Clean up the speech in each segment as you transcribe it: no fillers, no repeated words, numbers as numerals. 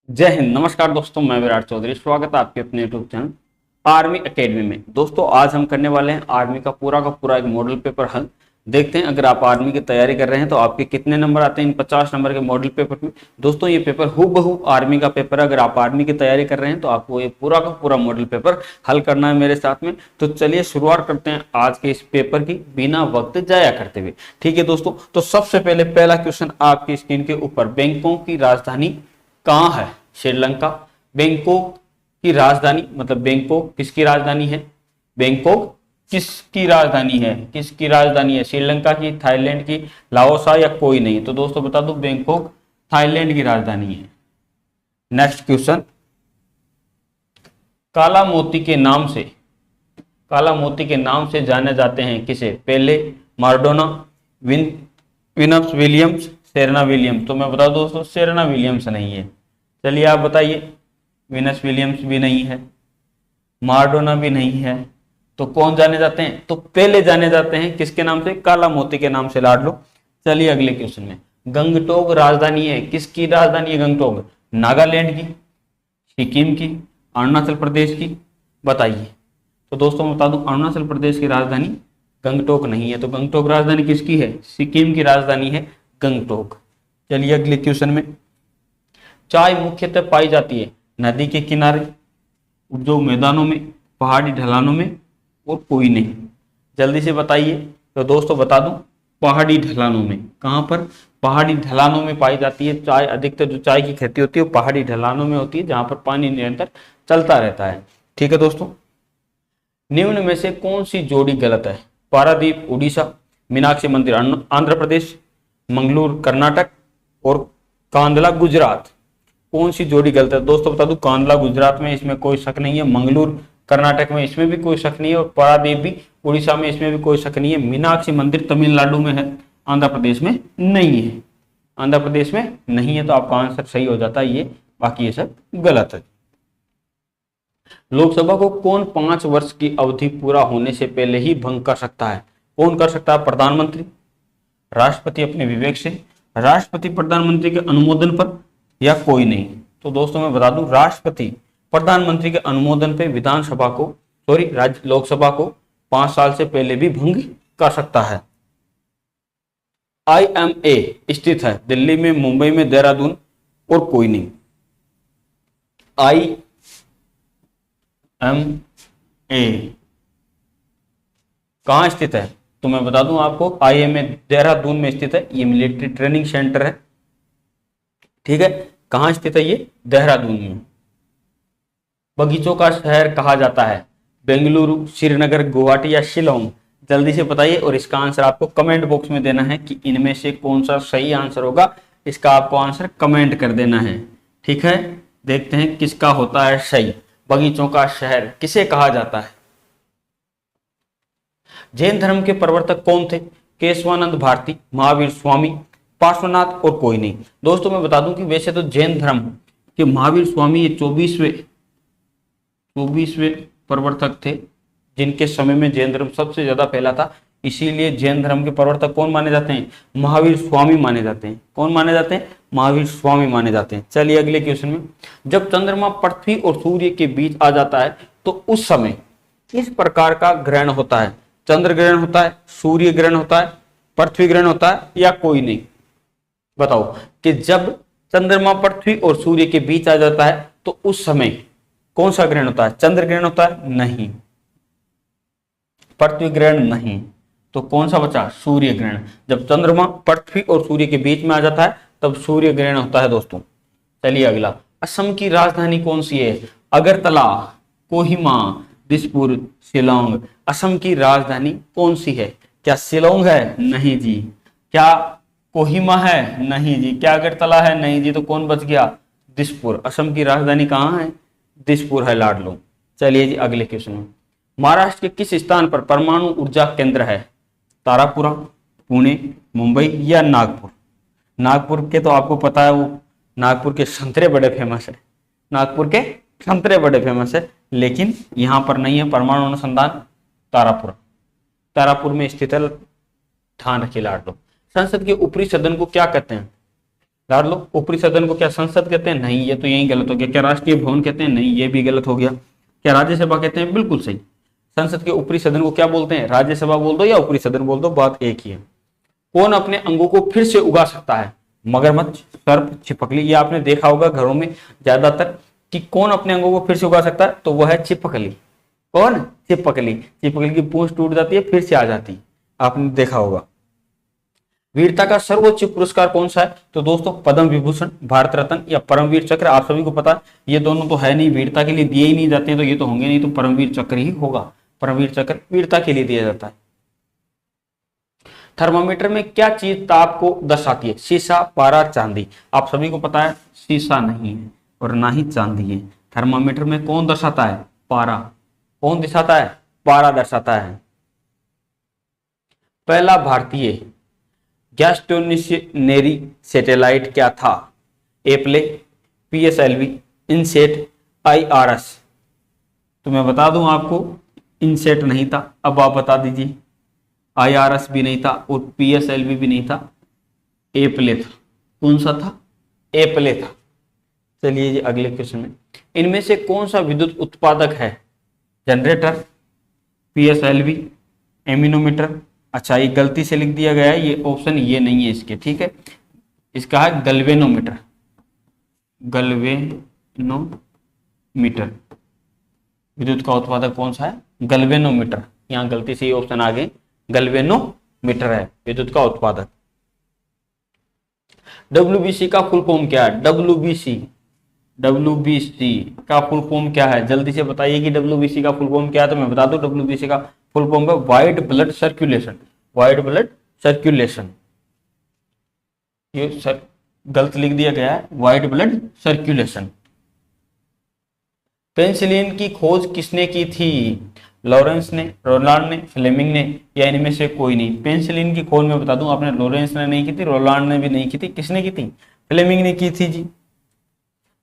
जय हिंद। नमस्कार दोस्तों, मैं विराट चौधरी। स्वागत है आपके अपने यूट्यूब चैनल आर्मी एकेडमी में। दोस्तों आज हम करने वाले हैं आर्मी का पूरा एक मॉडल पेपर हल। देखते हैं अगर आप आर्मी की तैयारी कर रहे हैं तो आपके कितने नंबर आते हैं इन 50 नंबर के मॉडल पेपर में। दोस्तों ये पेपर हूबहू आर्मी का पेपर है। अगर आप आर्मी की तैयारी कर रहे हैं तो आपको ये पूरा का पूरा मॉडल पेपर हल करना है मेरे साथ में। तो चलिए शुरुआत करते हैं आज के इस पेपर की बिना वक्त जाया करते हुए। ठीक है दोस्तों, तो सबसे पहले पहला क्वेश्चन आपकी स्क्रीन के ऊपर, बैंकॉक की राजधानी कहाँ है? श्रीलंका। बैंकॉक की राजधानी मतलब बैंकॉक किसकी राजधानी है? बैंकॉक किसकी राजधानी है? किसकी राजधानी है? श्रीलंका की, थाईलैंड की, लाओसा या कोई नहीं? तो दोस्तों बता दो, बैंकॉक थाईलैंड की राजधानी है। नेक्स्ट क्वेश्चन, काला मोती के नाम से, काला मोती के नाम से जाने जाते हैं किसे? Pele, Maradona, Venus Williams, Serena Williams. तो मैं बता दूं दोस्तों, सेरेना विलियम्स नहीं है। चलिए आप बताइए, विनस विलियम्स भी नहीं है, माराडोना भी नहीं है, तो कौन जाने जाते हैं? तो पेले जाने जाते हैं किसके नाम से? काला मोती के नाम से लाड लो। चलिए अगले क्वेश्चन में, गंगटोक राजधानी है, किसकी राजधानी है गंगटोक? नागालैंड की, सिक्किम की, अरुणाचल प्रदेश की? बताइए। तो दोस्तों मैं बता दूं, अरुणाचल प्रदेश की राजधानी गंगटोक नहीं है। तो गंगटोक राजधानी किसकी है? सिक्किम की राजधानी है गंगटोक। चलिए अगले क्वेश्चन में, चाय मुख्यतः पाई जाती है नदी के किनारे, उपजाऊ मैदानों में, पहाड़ी ढलानों में और कोई नहीं? जल्दी से बताइए। तो दोस्तों बता दूं, पहाड़ी ढलानों में। कहां पर? पहाड़ी ढलानों में पाई जाती है चाय। अधिकतर जो चाय की खेती होती है वो पहाड़ी ढलानों में होती है, जहां पर पानी निरंतर चलता रहता है। ठीक है दोस्तों, निम्न में से कौन सी जोड़ी गलत है? पारादीप उड़ीसा, मीनाक्षी मंदिर आंध्र प्रदेश, मंगलूर कर्नाटक और कांदला गुजरात। कौन सी जोड़ी गलत है? दोस्तों बता दूं, कांदला गुजरात में इसमें कोई शक नहीं है, मंगलूर कर्नाटक में इसमें भी कोई शक नहीं है, और पारादीप भी उड़ीसा में इसमें भी कोई शक नहीं है। मीनाक्षी मंदिर तमिलनाडु में है, आंध्र प्रदेश में नहीं है। आंध्र प्रदेश में नहीं है तो आपका आंसर सही हो जाता है ये, बाकी ये सब गलत है। लोकसभा को कौन 5 वर्ष की अवधि पूरा होने से पहले ही भंग कर सकता है? कौन कर सकता है? प्रधानमंत्री, राष्ट्रपति अपने विवेक से, राष्ट्रपति प्रधानमंत्री के अनुमोदन पर, या कोई नहीं? तो दोस्तों मैं बता दूं, राष्ट्रपति प्रधानमंत्री के अनुमोदन पे विधानसभा को, सॉरी राज्य लोकसभा को 5 साल से पहले भी भंग कर सकता है। IMA स्थित है दिल्ली में, मुंबई में, देहरादून और कोई नहीं? IMA कहां स्थित है? तो मैं बता दूं आपको, IMA देहरादून में स्थित है। ये मिलिट्री ट्रेनिंग सेंटर है। ठीक है, कहां स्थित है ये? देहरादून में। बगीचों का शहर कहा जाता है? बेंगलुरु, श्रीनगर, गुवाहाटी या शिलोंग? जल्दी से बताइए, और इसका आंसर आपको कमेंट बॉक्स में देना है कि इनमें से कौन सा सही आंसर होगा। इसका आपको आंसर कमेंट कर देना है। ठीक है, देखते हैं किसका होता है सही। बगीचों का शहर किसे कहा जाता है? जैन धर्म के प्रवर्तक कौन थे? केशवानंद भारती, महावीर स्वामी, पार्श्वनाथ और कोई नहीं? दोस्तों मैं बता दूं कि वैसे तो जैन धर्म के महावीर स्वामी ये 24वें प्रवर्तक थे, जिनके समय में जैन धर्म सबसे ज्यादा फैला था। इसीलिए जैन धर्म के प्रवर्तक कौन माने जाते हैं? महावीर स्वामी माने जाते हैं। कौन माने जाते हैं? महावीर स्वामी माने जाते हैं। चलिए अगले क्वेश्चन में, जब चंद्रमा पृथ्वी और सूर्य के बीच आ जाता है तो उस समय किस प्रकार का ग्रहण होता है? चंद्र ग्रहण होता है, सूर्य ग्रहण होता है, पृथ्वी ग्रहण होता है, या कोई नहीं? बताओ कि जब चंद्रमा पृथ्वी और सूर्य के बीच आ जाता है तो उस समय कौन सा ग्रहण होता है? चंद्र ग्रहण होता है? नहीं। पृथ्वी ग्रहण नहीं, तो कौन सा बचा? सूर्य ग्रहण। जब चंद्रमा पृथ्वी और सूर्य के बीच में आ जाता है तब सूर्य ग्रहण होता है दोस्तों। चलिए अगला, असम की राजधानी कौन सी है? अगरतला, कोहिमा, दिसपुर, शिलोंग? असम की राजधानी कौन सी है? क्या शिलोंग है? नहीं जी। क्या कोहिमा है? नहीं जी। क्या अगरतला है? नहीं जी। तो कौन बच गया? दिसपुर। असम की राजधानी कहाँ है? दिसपुर है लाडलो। चलिए जी अगले क्वेश्चन में, महाराष्ट्र के किस स्थान पर परमाणु ऊर्जा केंद्र है? तारापुरा, पुणे, मुंबई या नागपुर? नागपुर के तो आपको पता है, वो नागपुर के संतरे बड़े फेमस है। नागपुर के संतरे बड़े फेमस है, लेकिन यहां पर नहीं है परमाणु अनुसंधान। तारापुर में स्थित है, ध्यान रखिए लाडलो। संसद के ऊपरी सदन को क्या कहते हैं? लाड लो। ऊपरी सदन को क्या संसद कहते हैं? नहीं, ये तो यही गलत हो गया। क्या राष्ट्रीय भवन कहते हैं? नहीं, ये भी गलत हो गया। क्या राज्यसभा कहते हैं? बिल्कुल सही। संसद के ऊपरी सदन को क्या बोलते हैं? राज्यसभा बोल दो या ऊपरी सदन बोल दो, बात एक ही है। कौन अपने अंगों को फिर से उगा सकता है? मगरमच्छ, सर्प, छिपकली। ये आपने देखा होगा घरों में ज्यादातर कि कौन अपने अंगों को फिर से उगा सकता है, तो वह है छिपकली। कौन? छिपकली। छिपकली की पूंछ टूट जाती है, फिर से आ जाती है, आपने देखा होगा। वीरता का सर्वोच्च पुरस्कार कौन सा है? तो दोस्तों पद्म विभूषण, भारत रत्न या परमवीर चक्र। आप सभी को पता है ये दोनों तो है नहीं, वीरता के लिए दिए ही नहीं जाते हैं, तो ये तो होंगे नहीं, तो परमवीर चक्र ही होगा। परमवीर चक्र वीरता के लिए दिया जाता है। थर्मामीटर में क्या चीज ताप को दर्शाती है? शीशा, पारा, चांदी। आप सभी को पता है शीशा नहीं है और ना ही चांदी है। थर्मामीटर में कौन दर्शाता है? पारा। कौन दर्शाता है? पारा दर्शाता है। पहला भारतीय गैस्ट्रोनेरी सैटेलाइट क्या था? Apple, PSLV, INSAT, IRS. तो मैं बता दूं आपको, इनसेट नहीं था, अब आप बता दीजिए। आईआरएस भी नहीं था और पीएसएलवी भी नहीं था, एप्ले था। कौन सा था? एप्ले था। चलिए जी अगले क्वेश्चन में, इनमें से कौन सा विद्युत उत्पादक है? Generator, PSLV, anemometer. अच्छा ये गलती से लिख दिया गया है, ये ऑप्शन ये नहीं है इसके, ठीक है। इसका है गैल्वेनोमीटर। गैल्वेनोमीटर विद्युत का उत्पादक कौन सा है? गैल्वेनोमीटर। यहां गलती से ये ऑप्शन आ गए, गैल्वेनोमीटर है विद्युत का उत्पादक। डब्ल्यूबीसी का फुल फॉर्म क्या है? डब्ल्यूबीसी का फुल फॉर्म क्या है? जल्दी से बताइए कि डब्ल्यूबीसी का फुल फॉर्म क्या है। तो मैं बता दूं डब्ल्यूबीसी का फुल फॉर्म है white blood circulation. White blood circulation, ये सर गलत लिख दिया गया है, वाइट ब्लड सर्कुलेशन। पेनिसिलिन की खोज किसने की थी? लॉरेंस ने, रोलांड ने, फ्लेमिंग ने या इनमें से कोई नहीं? पेनिसिलिन की खोज मैं बता दूं आपने, लॉरेंस ने नहीं की थी, रोलांड ने भी नहीं की थी, किसने की थी? फ्लेमिंग ने की थी जी।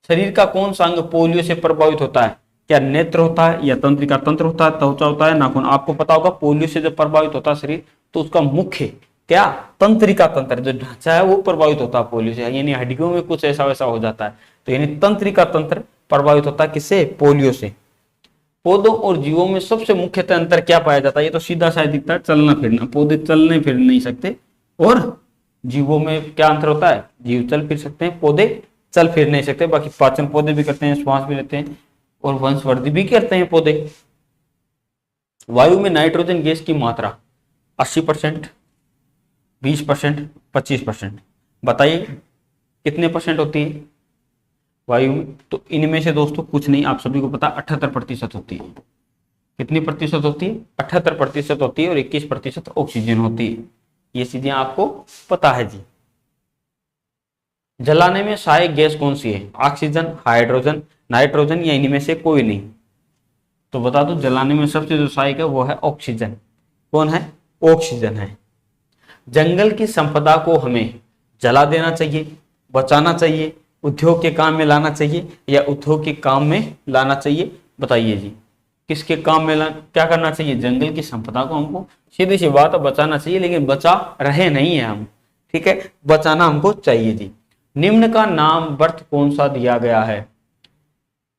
शरीर का कौन सा अंग पोलियो से प्रभावित होता है? क्या नेत्र होता है या तंत्रिका तंत्र होता है, त्वचा होता है, नाखून? आपको पता होगा पोलियो से जब प्रभावित होता है शरीर, तो उसका मुख्य क्या? तंत्रिका तंत्र, जो ढांचा है वो प्रभावित होता है पोलियो से, यानी हड्डियों में कुछ ऐसा वैसा हो जाता है, तो यानी तंत्रिका तंत्र प्रभावित होता है किससे? पोलियो से। पौधों और जीवों में सबसे मुख्यतः अंतर क्या पाया जाता है? ये तो सीधा सा दिखता है, चलना फिरना। पौधे चलने फिर नहीं सकते, और जीवों में क्या अंतर होता है? जीव चल फिर सकते हैं, पौधे चल फिर नहीं सकते। बाकी पाचन पौधे भी करते हैं, श्वास भी लेते हैं और वंशवृद्धि भी करते हैं पौधे। वायु में नाइट्रोजन गैस की मात्रा 80%, 20%, 25%। बताइए कितने परसेंट होती है वायु में? तो इनमें से दोस्तों कुछ नहीं, आप सभी को पता 78% होती है। कितनी प्रतिशत होती है? 78% होती है, और 21% ऑक्सीजन होती है। ये चीजें आपको पता है जी। जलाने में सहायक गैस कौन सी है? ऑक्सीजन, हाइड्रोजन, नाइट्रोजन या इनमें से कोई नहीं? तो बता दो जलाने में सबसे जो सहायक है वो है ऑक्सीजन। कौन है? ऑक्सीजन है। जंगल की संपदा को हमें जला देना चाहिए, बचाना चाहिए, उद्योग के काम में लाना चाहिए या उद्योग के काम में लाना चाहिए? बताइए जी, किसके काम में क्या करना चाहिए? जंगल की संपदा को हमको सीधी सी बात है बचाना चाहिए, लेकिन बचा रहे नहीं है हम, ठीक है, बचाना हमको चाहिए जी। निम्न का नाम बर्थ कौन सा दिया गया है?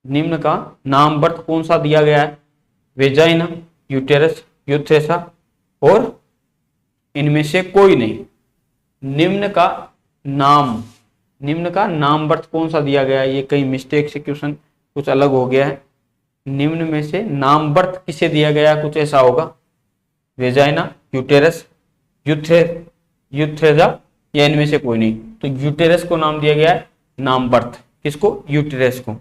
निम्न का नाम बर्थ कौन सा दिया गया है? वेजाइना, यूटेरस, यूथ्रेसा और इनमें से कोई नहीं? निम्न का नाम बर्थ कौन सा दिया गया है? ये कहीं मिस्टेक से क्वेश्चन कुछ अलग हो गया है। निम्न में से नाम बर्थ किसे दिया गया? कुछ ऐसा होगा, वेजाइना, यूटेरस, यूथ्रेसा या इनमें से कोई नहीं? तो यूटेरस को नाम दिया गया है नाम बर्थ। किसको? यूटेरस को।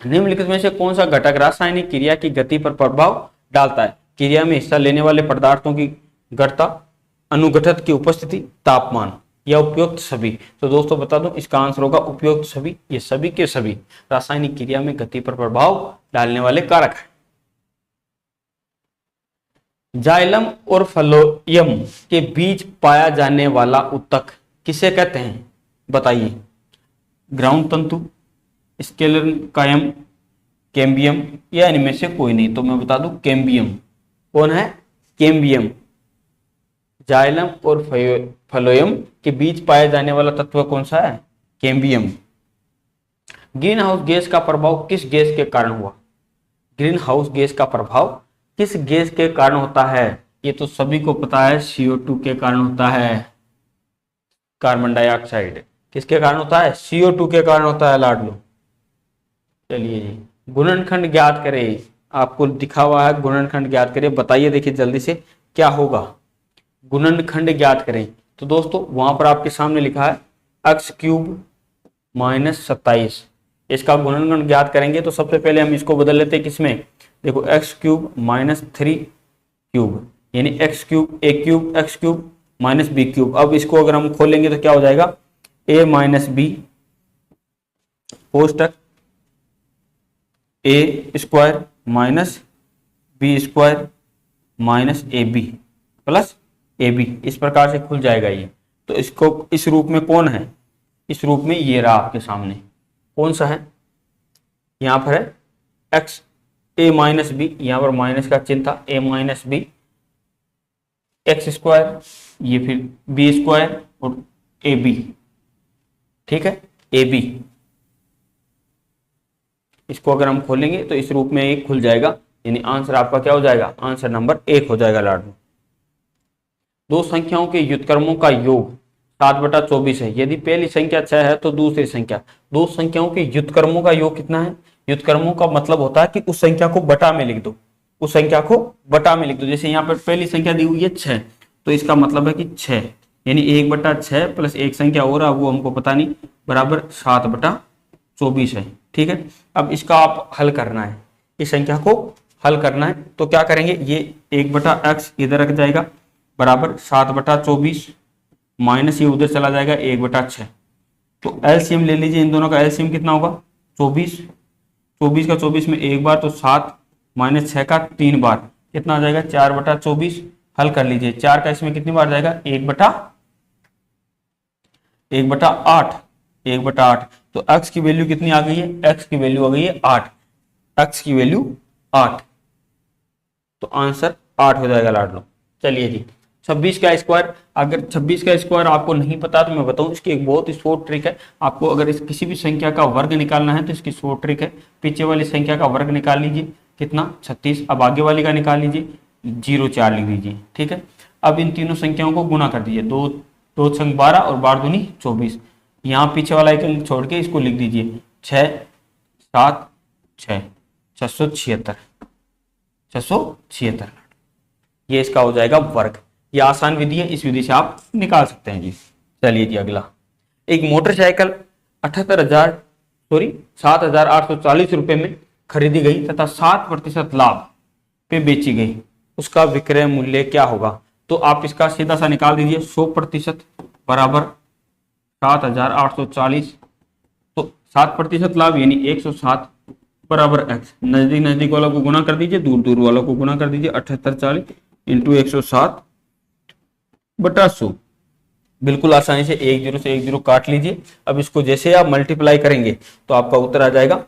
निम्नलिखित में से कौन सा घटक रासायनिक क्रिया की गति पर प्रभाव डालता है? क्रिया में हिस्सा लेने वाले पदार्थों की गढ़ता, अनुघटक की उपस्थिति, तापमान या उपयुक्त सभी? तो दोस्तों बता दूं इसका आंसर होगा उपयुक्त सभी। ये सभी के सभी रासायनिक क्रिया में गति पर प्रभाव डालने वाले कारक हैं। जाइलम और फ्लोएम के बीच पाया जाने वाला उत्तक किसे कहते हैं? बताइए। ग्राउंड तंतु, स्केलर कायम, कैम्बियम या इनमें से कोई नहीं? तो मैं बता दूं कैम्बियम। कौन है? कैम्बियम। जाइलम और फ्लोएम के बीच पाया जाने वाला तत्व कौन सा है? कैम्बियम। ग्रीन हाउस गैस का प्रभाव किस गैस के कारण हुआ? ग्रीन हाउस गैस का प्रभाव किस गैस के कारण होता है? ये तो सभी को पता है, CO2 के कारण होता है। कार्बन डाइऑक्साइड किसके कारण होता है? CO2 के कारण होता है लाडलो। चलिए जी, गुणनखंड ज्ञात करें। आपको दिखा हुआ है गुणनखंड ज्ञात करें, बताइए देखिए जल्दी से क्या होगा। गुणनखंड ज्ञात करें तो दोस्तों वहां पर आपके सामने लिखा है x³ -27। इसका गुणनखंड ज्ञात करेंगे तो सबसे पहले हम इसको बदल लेते हैं किसमें? देखो x³ -3³ यानी x³ a³ x³ -b³। अब इसको अगर हम खोलेंगे तो क्या हो जाएगा? a - b कोष्टक a² -b² -ab plus ab, इस प्रकार से खुल जाएगा ये। तो इसको इस रूप में कौन है? इस रूप में ये रहा आपके सामने। कौन सा है? यहां पर है x a - b, यहां पर माइनस का चिन्ह था, a - b x², ये फिर b² और ab, ठीक है ab। इसको अगर हम खोलेंगे तो इस रूप में एक खुल जाएगा, यानी आंसर आपका क्या हो जाएगा? आंसर नंबर 1 हो जाएगा लाडू। दो संख्याओं के व्युत्क्रमों का योग 7/24 है। यदि पहली संख्या 6 है तो दूसरी संख्या। दो संख्याओं के व्युत्क्रमों का योग कितना है? व्युत्क्रमों का मतलब होता है कि उस संख्या को बटा में लिख दो, उस संख्या को बटा में लिख दो। जैसे यहाँ पर पहली संख्या दी हुई है 6, तो इसका मतलब है कि 6 यानी 1/6 प्लस एक संख्या हो रहा है वो हमको पता नहीं, बराबर 7/24 है। ठीक है, अब इसका आप हल करना है, इस संख्या को हल करना है तो क्या करेंगे? ये 1/x इधर रख जाएगा बराबर 7/24 माइनस ये उधर चला जाएगा 1/6। तो एलसीएम ले लीजिए, इन दोनों का एलसीएम कितना होगा? 24। 24 का 24 में एक बार तो 7 - 6 का 3 बार, कितना आ जाएगा? 4/24। हल कर लीजिए, 4 का इसमें कितनी बार जाएगा? 1/8। 1/8 तो x की वैल्यू कितनी आ गई है? x की वैल्यू आ गई है 8, x की वैल्यू 8, तो आंसर 8 हो जाएगा लाडलो। चलिए जी, 26 का स्क्वायर। अगर 26 का स्क्वायर आपको नहीं पता तो मैं बताऊं, इसकी एक बहुत ही शॉर्ट ट्रिक है। आपको अगर इस किसी भी संख्या का वर्ग निकालना है तो इसकी शॉर्ट ट्रिक है, पीछे वाली संख्या का वर्ग निकाल लीजिए, कितना? 36। अब आगे वाली का निकाल लीजिए, 0 4 लिख दीजिए। ठीक है, अब इन तीनों संख्याओं को गुना कर दीजिए, 2 2 छंग 12 और 12 दूनी 24। यहाँ पीछे वाला एक अंक छोड़ के इसको लिख दीजिए, 6 7 6 676 676। ये इसका हो जाएगा वर्ग। ये आसान विधि है, इस विधि से आप निकाल सकते हैं जी। चलिए जी अगला, एक मोटरसाइकिल 7,840 रुपए में खरीदी गई तथा 7% लाभ पे बेची गई, उसका विक्रय मूल्य क्या होगा? तो आप इसका सीधा सा निकाल दीजिए, 100% बराबर 7,840, तो 7% लाभ यानी 107 बराबर x। नजदीक नजदीक वालों को गुना कर दीजिए, दूर दूर वालों को गुना कर दीजिए, 7840 इंटू 107/100। बिल्कुल आसानी से 1 0 से 1 0 काट लीजिए। अब इसको जैसे आप मल्टीप्लाई करेंगे तो आपका उत्तर आ जाएगा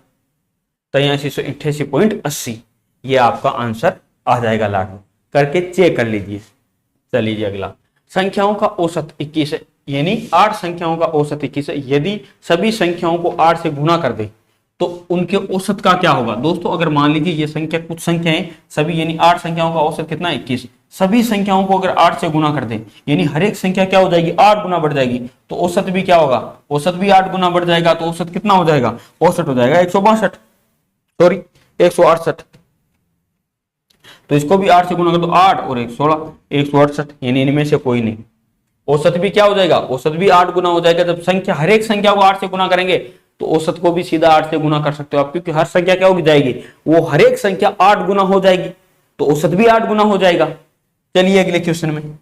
8388.80। ये आपका आंसर आ जाएगा लागू करके चेक कर लीजिए। चलिए अगला, संख्याओं का औसत 21 है, यानी 8 संख्याओं का औसत 21 है। यदि सभी संख्याओं को 8 से गुना कर दे तो उनके औसत का क्या होगा? दोस्तों अगर मान लीजिए ये संख्या, कुछ संख्याएं सभी, यानी 8 संख्याओं का औसत कितना? 21। सभी संख्याओं को अगर 8 से गुना कर दे यानी हर एक संख्या क्या हो जाएगी? 8 गुना बढ़ जाएगी, तो औसत भी क्या होगा? औसत भी 8 गुना बढ़ जाएगा, तो औसत कितना हो जाएगा? औसत हो जाएगा 162, सॉरी 168। तो इसको भी 8 से गुना कर दो, 8 और 1 16, 168, यानी इनमें से कोई नहीं। औसत भी क्या हो जाएगा? औसत भी 8 गुना हो जाएगा। जब संख्या, हर एक संख्या को 8 से गुना करेंगे तो औसत को भी सीधा 8 से गुना कर सकते हो आप, क्योंकि हर संख्या क्या हो जाएगी? वो हर एक संख्या 8 गुना हो जाएगी, तो औसत भी 8 गुना हो जाएगा। चलिए अगले क्वेश्चन में,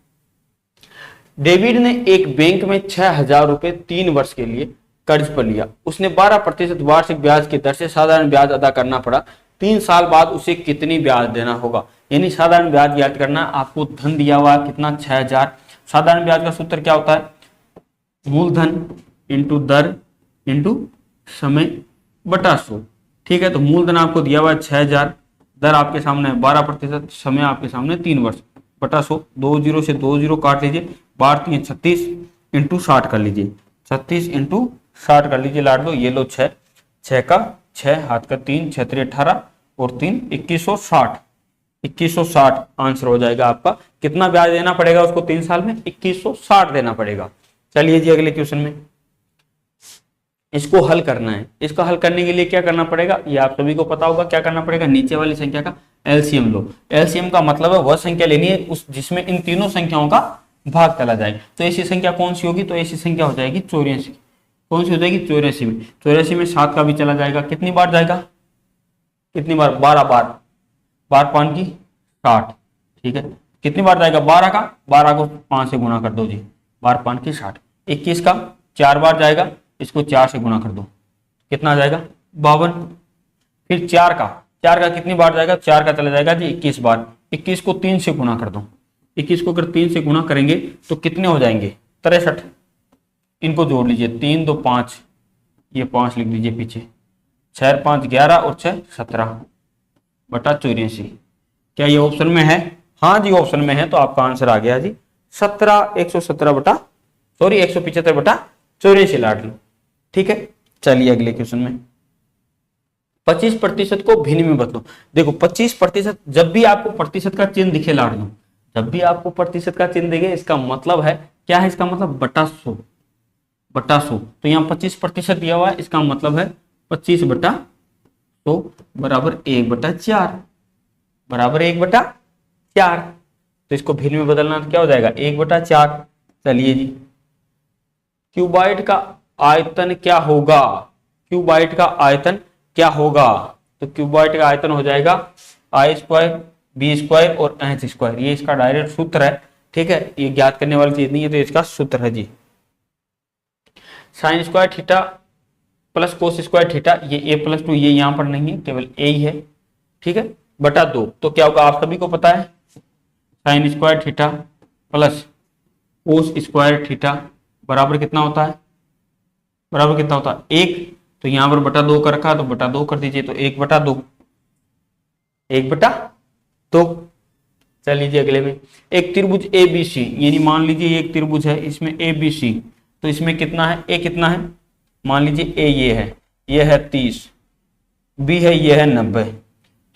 डेविड ने एक बैंक में 6,000 रुपए 3 वर्ष के लिए कर्ज पर लिया। उसने 12% वार्षिक ब्याज की दर से साधारण ब्याज अदा करना पड़ा। 3 साल बाद उसे कितनी ब्याज देना होगा? यानी साधारण ब्याज ज्ञात करना। आपको धन दिया हुआ कितना? 6,000। साधारण ब्याज का सूत्र क्या होता है? मूलधन इंटू दर इंटू समय बटा 100। ठीक है, तो मूलधन आपको दिया हुआ है 6,000, दर आपके सामने है 12%, समय आपके सामने 3 वर्ष बटा 100, 2 जीरो से 2 जीरो काट लीजिए, 12 3 36 इंटू 60 कर लीजिए, 36 इंटू 60 कर लीजिए लाड लो, ये लो 6, 6 का 6 हाथ का 3, 6 3 18 और 3 2160, 2160 आंसर हो जाएगा आपका। कितना ब्याज देना पड़ेगा उसको 3 साल में? 2160 देना पड़ेगा। चलिए जी अगले क्वेश्चन में, इसको हल करना है। इसको हल करने के लिए क्या करना पड़ेगा, ये आप सभी को पता होगा। क्या करना पड़ेगा, नीचे वाली संख्या का एलसीएम लो। एलसीएम का मतलब है वह संख्या लेनी है उस जिसमें इन तीनों संख्याओं का भाग चला जाए। तो ऐसी संख्या कौन सी होगी, तो ऐसी संख्या हो जाएगी 84। कौन सी हो जाएगी, 84 में। 84 में 7 का भी चला जाएगा, कितनी बार जाएगा, कितनी बार, 12 बार, 12 5 की 60, ठीक है। कितनी बार जाएगा, 12 का, 12 को 5 से गुणा कर दो जी, 12 5 की 60। 21 का 4 बार जाएगा, इसको 4 से गुणा कर दो, कितना आ जाएगा, 52। फिर 4 का कितनी बार जाएगा, 4 का चला जाएगा जी 21 बार, 21 को 3 से गुणा कर दो, 21 को अगर 3 से गुणा करेंगे तो कितने हो जाएंगे, 63। इनको जोड़ लीजिए, 3 2 5, ये 5 लिख लीजिए पीछे, 6 5 11 और 6 17 बटा 84। क्या ये ऑप्शन में है, हाँ जी ऑप्शन में है, तो आपका आंसर आ गया जी 175 बटा 84 लाट लो, ठीक है। चलिए अगले क्वेश्चन में, 25% को भिन्न में बदलो। देखो 25%, जब भी आपको प्रतिशत का चिन्ह दिखे लाट लो, जब भी आपको प्रतिशत का चिन्ह दिखे, इसका मतलब है क्या है, इसका मतलब बटा 100, बटा 100। तो यहाँ 25% दिया हुआ है, इसका मतलब है 25 बटा 100 बराबर 1 बटा 4, बराबर 1 बटा 4। तो इसको भिन्न में बदलना तो क्या हो जाएगा, 1 बटा 4। चलिए जी, क्यूबाइड का आयतन क्या होगा, क्यूबाइड का आयतन क्या होगा, तो क्यूबाइड का आयतन हो जाएगा आई स्क्वायर बी स्क्वायर और एच स्क्वायर। ये इसका डायरेक्ट सूत्र है, ठीक है, ये ज्ञात करने वाली चीज नहीं है, तो इसका सूत्र है जी sine square theta plus cos square theta, ये ए प्लस 2, ये यहां पर नहीं है, केवल ए ही है, ठीक है, बटा 2। तो क्या होगा, आप सभी को पता है, sign square theta plus cos square theta बराबर कितना होता है, बराबर कितना होता है 1। तो यहां पर बटा 2 कर रखा, तो बटा 2 कर दीजिए, तो 1 बटा 2, 1 बटा 2। चल लीजिए अगले में, एक त्रिभुज ए बी सी, यानी मान लीजिए एक त्रिभुज है, इसमें ए बी सी, तो इसमें कितना है, ए कितना है, मान लीजिए ए ये है 30, बी है ये है 90,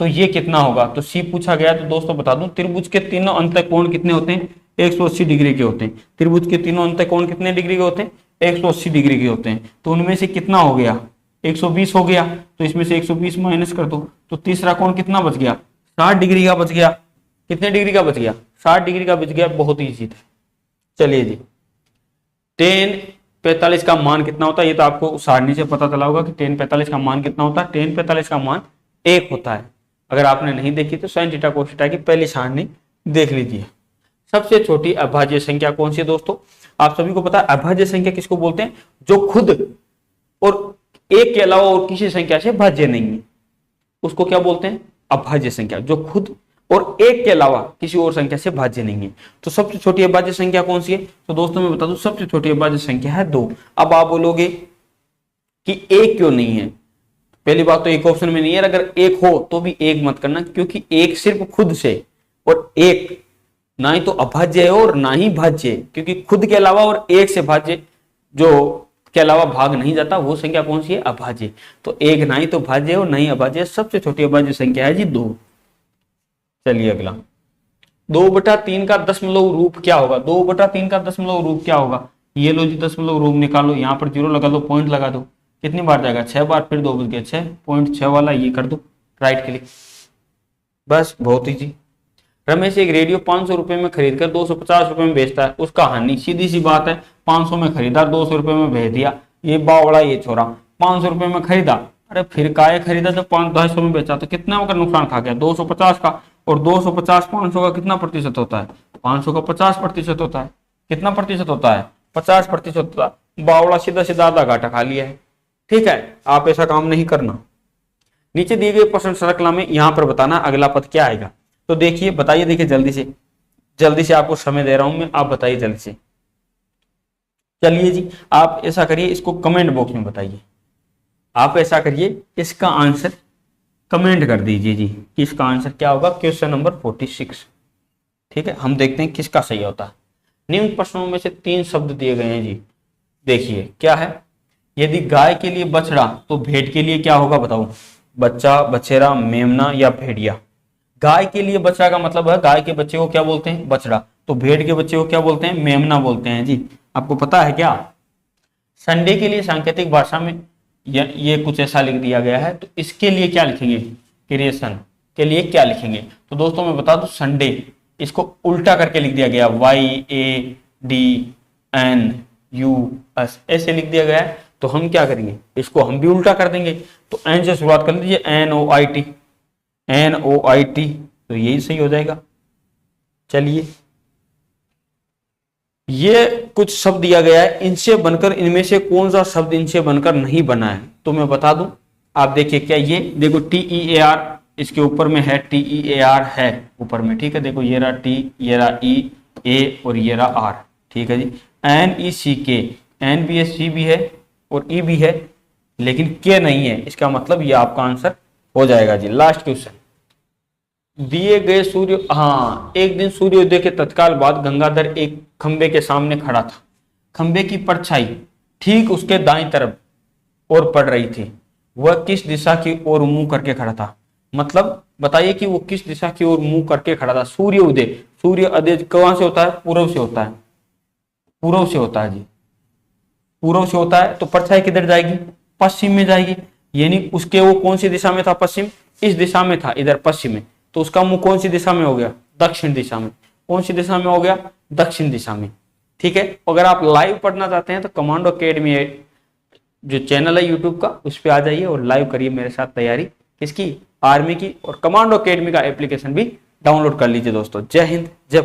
तो ये कितना होगा, तो सी पूछा गया। तो दोस्तों बता दूं, त्रिभुज के तीनों अंतःकोण कितने होते हैं, 180 डिग्री के होते हैं। त्रिभुज के तीनों अंतःकोण कितने डिग्री के होते हैं, 180 डिग्री के होते हैं। तो उनमें से कितना हो गया, 120 हो गया, तो इसमें से 120 माइनस कर दो, तो तीसरा कोण कितना बच गया, 60 डिग्री का बच गया। कितने डिग्री का बच गया, 60 डिग्री का बच गया, बहुत ईजी था। चलिए जी, tan 45 का मान कितना होता है, ये तो आपको सारणी से पता चला होगा कि tan 45 का मान कितना होता है, tan 45 का मान 1 होता है। अगर आपने नहीं देखी तो sin थीटा cos थीटा की पहली सारणी देख लीजिए। सबसे छोटी अभाज्य संख्या कौन सी है दोस्तों, आप सभी को पता है अभाज्य संख्या किसको बोलते हैं, जो खुद और एक के अलावा और किसी संख्या से भाज्य नहीं है, उसको क्या बोलते हैं, अभाज्य संख्या, जो खुद और एक के अलावा किसी और संख्या से भाज्य नहीं है। तो सबसे छोटी अभाज्य संख्या कौन सी है, तो दोस्तों मैं बता दूं सबसे छोटी अभाज्य संख्या है 2। अब आप बोलोगे कि एक क्यों नहीं है, पहली बात तो एक ऑप्शन में नहीं है, अगर एक हो तो भी एक मत करना, क्योंकि एक सिर्फ खुद से, और एक ना ही तो अभाज्य है और ना ही भाज्य, क्योंकि खुद के अलावा और एक से भाज्य जो के अलावा भाग नहीं जाता, वो संख्या कौन सी है, अभाज्य। तो एक ना ही तो भाज्य और ना ही अभाज्य, सबसे छोटी अभाज्य संख्या है जी 2। चलिए अगला, 2/3 का दशमलव रूप क्या होगा, 2/3 का दशमलव रूप क्या होगा, ये लो जी दशमलव रूप निकालो, यहाँ पर 0 लगा दो, पॉइंट लगा दो, कितनी बार जाएगा, 6 बार, फिर 2 बच गया 6.6 वाला ये कर दो, राइट क्लिक, बस बहुत ही जी। रमेश एक रेडियो 500 रुपए में खरीद कर 250 रुपए में बेचता है, उसका हानि, सीधी सी बात है, 500 में खरीदा 200 रुपए में भेज दिया, ये बावड़ा ये छोरा 500 रुपए में खरीदा, अरे फिर काहे खरीदा जब 250 में बेचा, तो कितना का नुकसान खा गया, 250 का, और 250 500 का कितना प्रतिशत होता है, 500 का 50% होता है, कितना प्रतिशत होता है, 50% होता है, बावड़ा सीधा सीधा आधा घाटा खा लिया है। ठीक है, आप ऐसा काम नहीं करना। नीचे दिए गए प्रश्न श्रृंखला में यहाँ पर बताना अगला पद क्या आएगा, तो देखिए बताइए, देखिए जल्दी से आपको समय दे रहा हूं मैं, आप बताइए जल्दी से। चलिए जी, आप ऐसा करिए, इसको कमेंट बॉक्स में बताइए, आप ऐसा करिए, इसका आंसर कमेंट कर दीजिए जी कि इसका आंसर क्या होगा, क्वेश्चन नंबर 46। ठीक है, हम देखते हैं किसका सही होता है। निम्न प्रश्नों में से 3 शब्द दिए गए हैं जी, देखिए क्या है। यदि गाय के लिए बछड़ा तो भेड़ के लिए क्या होगा बताओ? बच्चा, बछेरा, मेमना या भेड़िया। गाय के लिए बछड़ा का मतलब है गाय के बच्चे को क्या बोलते हैं? बछड़ा। तो भेड़ के बच्चे को क्या बोलते हैं? मेमना बोलते हैं जी। आपको पता है क्या? संडे के लिए सांकेतिक भाषा में ये कुछ ऐसा लिख दिया गया है, तो इसके लिए क्या लिखेंगे? क्रिएशन के लिए क्या लिखेंगे? तो दोस्तों मैं बता दूं, संडे इसको उल्टा करके लिख दिया गया, YADNUS ऐसे लिख दिया गया है। तो हम क्या करेंगे? इसको हम भी उल्टा कर देंगे। तो एन से शुरुआत कर लीजिए, NOIT, तो यही सही हो जाएगा। चलिए, ये कुछ शब्द दिया गया है, इनसे बनकर इनमें से कौन सा शब्द इनसे बनकर नहीं बना है? तो मैं बता दूं, आप देखिए क्या, ये देखो TEAR इसके ऊपर में है, TEAR है ऊपर में, ठीक है। देखो ये रहा T, ये रहा E, A और ये रहा R, ठीक है जी। NECK, N भी है, C भी है और E भी है, लेकिन K नहीं है। इसका मतलब ये आपका आंसर हो जाएगा जी। लास्ट क्वेश्चन, दिए गए सूर्य, हाँ, एक दिन सूर्योदय के तत्काल बाद गंगाधर एक खंबे के सामने खड़ा था। खंबे की परछाई ठीक उसके दाईं तरफ और पड़ रही थी। वह किस दिशा की ओर मुंह करके खड़ा था? मतलब बताइए कि वो किस दिशा की ओर मुंह करके खड़ा था। सूर्योदय, सूर्योदय कहां से होता है? पूर्व से होता है, पूर्व से होता है जी, पूर्व से होता है। तो परछाई किधर जाएगी? पश्चिम में जाएगी। यानी उसके वो कौन सी दिशा में था? पश्चिम, इस दिशा में था, इधर पश्चिम में। तो उसका मुंह कौन सी दिशा में हो गया? दक्षिण दिशा में। कौन सी दिशा में हो गया? दक्षिण दिशा में, ठीक है। अगर आप लाइव पढ़ना चाहते हैं तो कमांडो अकेडमी जो चैनल है यूट्यूब का, उस पर आ जाइए और लाइव करिए मेरे साथ तैयारी किसकी? आर्मी की। और कमांडो अकेडमी का एप्लीकेशन भी डाउनलोड कर लीजिए दोस्तों। जय हिंद, जय